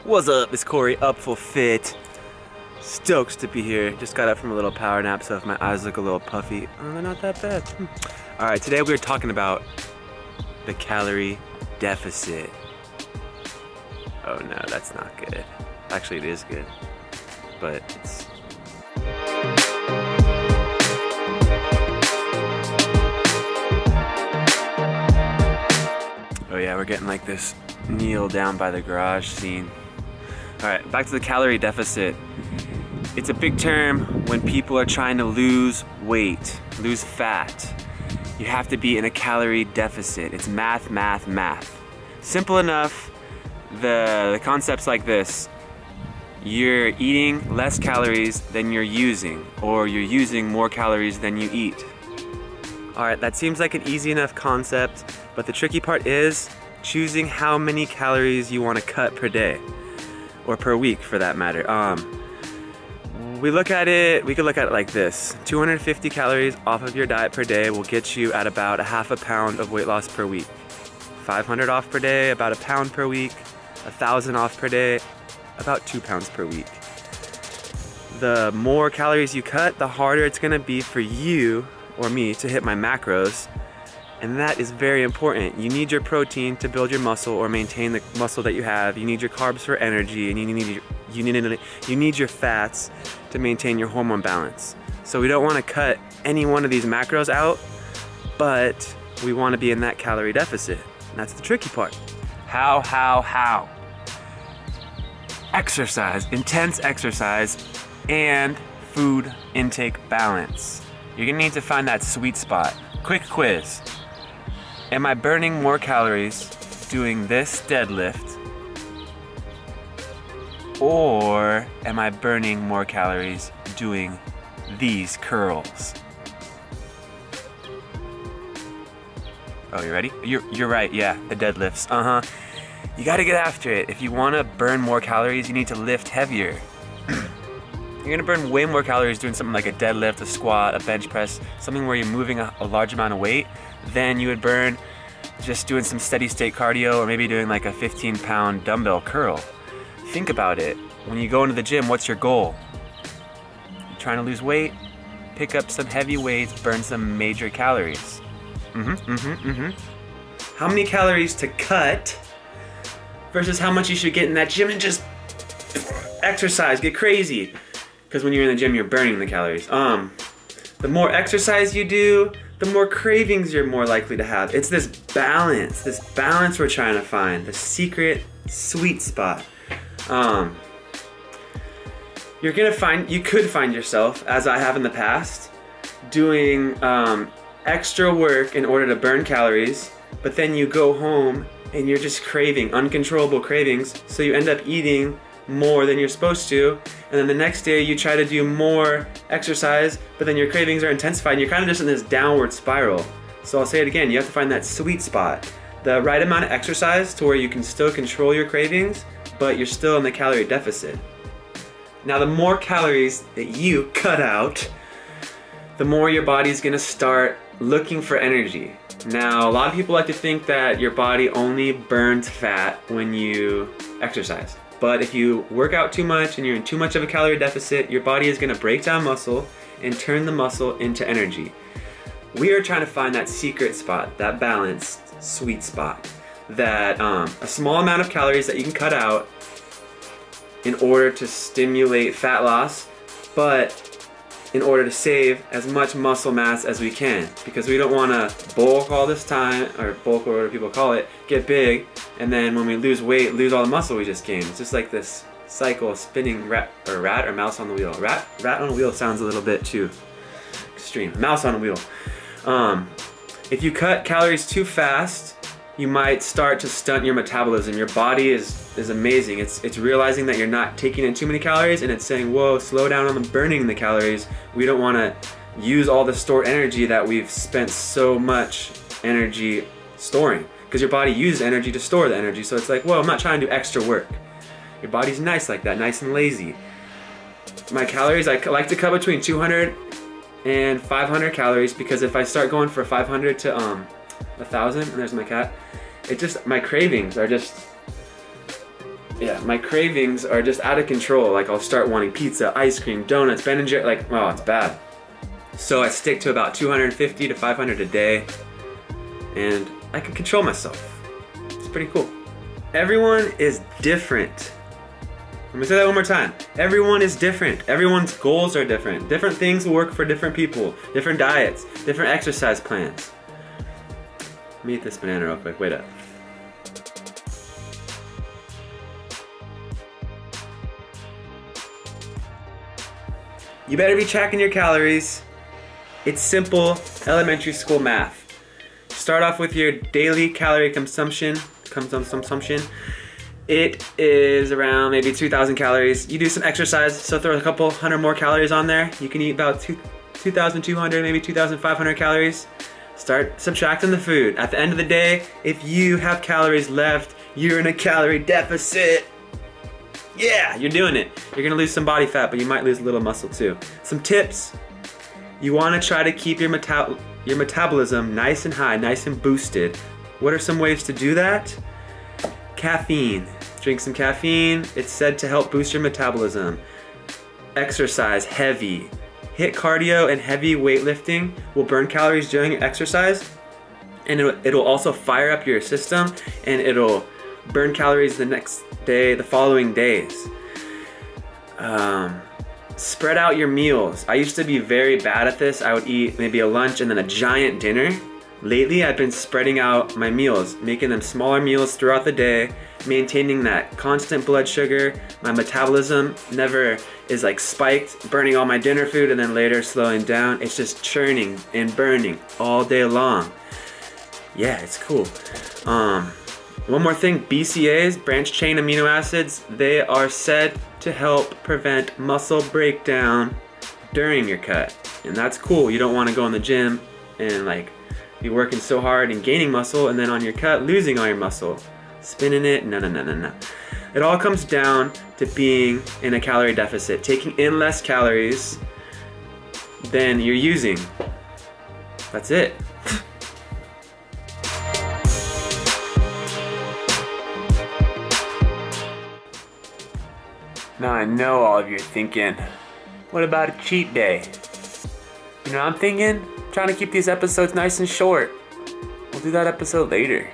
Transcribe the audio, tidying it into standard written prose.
What's up? It's Corey, Upfull Fit. Stoked to be here. Just got up from a little power nap, so if my eyes look a little puffy, they're not that bad. Alright, today we're talking about the calorie deficit. Oh no, that's not good. Actually, it is good, but it's... Oh yeah, we're getting like this kneel down by the garage scene. Alright, back to the calorie deficit. It's a big term when people are trying to lose weight, lose fat. You have to be in a calorie deficit. It's math, math, math. Simple enough. The concept's like this. You're eating less calories than you're using, or you're using more calories than you eat. Alright, that seems like an easy enough concept, but the tricky part is choosing how many calories you want to cut per day, or per week for that matter. We could look at it like this. 250 calories off of your diet per day will get you at about a half a pound of weight loss per week. 500 off per day, about a pound per week. 1,000 off per day, about 2 pounds per week. The more calories you cut, the harder it's gonna be for you or me to hit my macros, and that is very important. You need your protein to build your muscle or maintain the muscle that you have. You need your carbs for energy, and you need your fats to maintain your hormone balance. So we don't want to cut any one of these macros out, but we want to be in that calorie deficit. And that's the tricky part. How? Exercise, intense exercise, and food intake balance. You're gonna need to find that sweet spot. Quick quiz. Am I burning more calories doing this deadlift, or am I burning more calories doing these curls? Oh, you ready? You're right, yeah, the deadlifts, You gotta get after it. If you wanna burn more calories, you need to lift heavier. You're gonna burn way more calories doing something like a deadlift, a squat, a bench press, something where you're moving a large amount of weight, than you would burn just doing some steady state cardio, or maybe doing like a 15-pound dumbbell curl. Think about it. When you go into the gym, what's your goal? You're trying to lose weight, pick up some heavy weights, burn some major calories. How many calories to cut versus how much you should get in that gym and just exercise, get crazy. Because when you're in the gym, you're burning the calories. The more exercise you do, the more cravings you're more likely to have. It's this balance we're trying to find, the secret sweet spot. You could find yourself, as I have in the past, doing extra work in order to burn calories, but then you go home and you're just craving, uncontrollable cravings, so you end up eating more than you're supposed to, and then the next day you try to do more exercise, but then your cravings are intensified and you're kind of just in this downward spiral. So I'll say it again, you have to find that sweet spot, the right amount of exercise to where you can still control your cravings, but you're still in the calorie deficit. Now the more calories that you cut out, the more your body's gonna start looking for energy. Now a lot of people like to think that your body only burns fat when you exercise. But if you work out too much and you're in too much of a calorie deficit, your body is gonna break down muscle and turn the muscle into energy. We are trying to find that secret spot, that balanced sweet spot, that a small amount of calories that you can cut out in order to stimulate fat loss, but in order to save as much muscle mass as we can, because we don't want to bulk all this time, or bulk or whatever people call it, get big, and then when we lose weight, lose all the muscle we just gained. It's just like this cycle of spinning rat or mouse on the wheel. Rat on a wheel sounds a little bit too extreme. Mouse on a wheel. If you cut calories too fast, you might start to stunt your metabolism. Your body is amazing. It's realizing that you're not taking in too many calories, and it's saying, whoa, slow down on the burning the calories. We don't want to use all the stored energy that we've spent so much energy storing. Because your body uses energy to store the energy. So it's like, well, I'm not trying to do extra work. Your body's nice like that, nice and lazy. My calories, I like to cut between 200 and 500 calories, because if I start going for 500 to 1,000, and there's my cat, it just, my cravings are just yeah, my cravings are just out of control. Like I'll start wanting pizza, ice cream, donuts, Ben and Jerry, like, oh, it's bad. So I stick to about 250 to 500 a day, and I can control myself. It's pretty cool. Everyone is different. I'm gonna say that one more time. Everyone is different. Everyone's goals are different. Different things will work for different people. Different diets, different exercise plans. Let me eat this banana real quick, wait up. You better be tracking your calories. It's simple elementary school math. Start off with your daily calorie consumption. It is around maybe 2,000 calories. You do some exercise, so throw a couple hundred more calories on there. You can eat about 2,200, maybe 2,500 calories. Start subtracting the food. At the end of the day, if you have calories left, you're in a calorie deficit. Yeah, you're doing it. You're gonna lose some body fat, but you might lose a little muscle too. Some tips. You wanna try to keep your metabolism nice and high, nice and boosted. What are some ways to do that? Caffeine. Drink some caffeine. It's said to help boost your metabolism. Exercise heavy. Hit cardio and heavy weightlifting will burn calories during exercise, and it'll also fire up your system, and it'll burn calories the next day, the following days. Spread out your meals. I used to be very bad at this. I would eat maybe a lunch and then a giant dinner. Lately, I've been spreading out my meals, making them smaller meals throughout the day, maintaining that constant blood sugar. My metabolism never is like spiked, burning all my dinner food and then later slowing down. It's just churning and burning all day long. Yeah, it's cool. One more thing, BCAAs, branched chain amino acids, they are said to help prevent muscle breakdown during your cut. And that's cool. You don't want to go in the gym and like be working so hard and gaining muscle and then on your cut losing all your muscle. Spinning it, no. It all comes down to being in a calorie deficit, taking in less calories than you're using. That's it. Now I know all of you are thinking, what about a cheat day? You know what I'm thinking? Trying to keep these episodes nice and short. We'll do that episode later.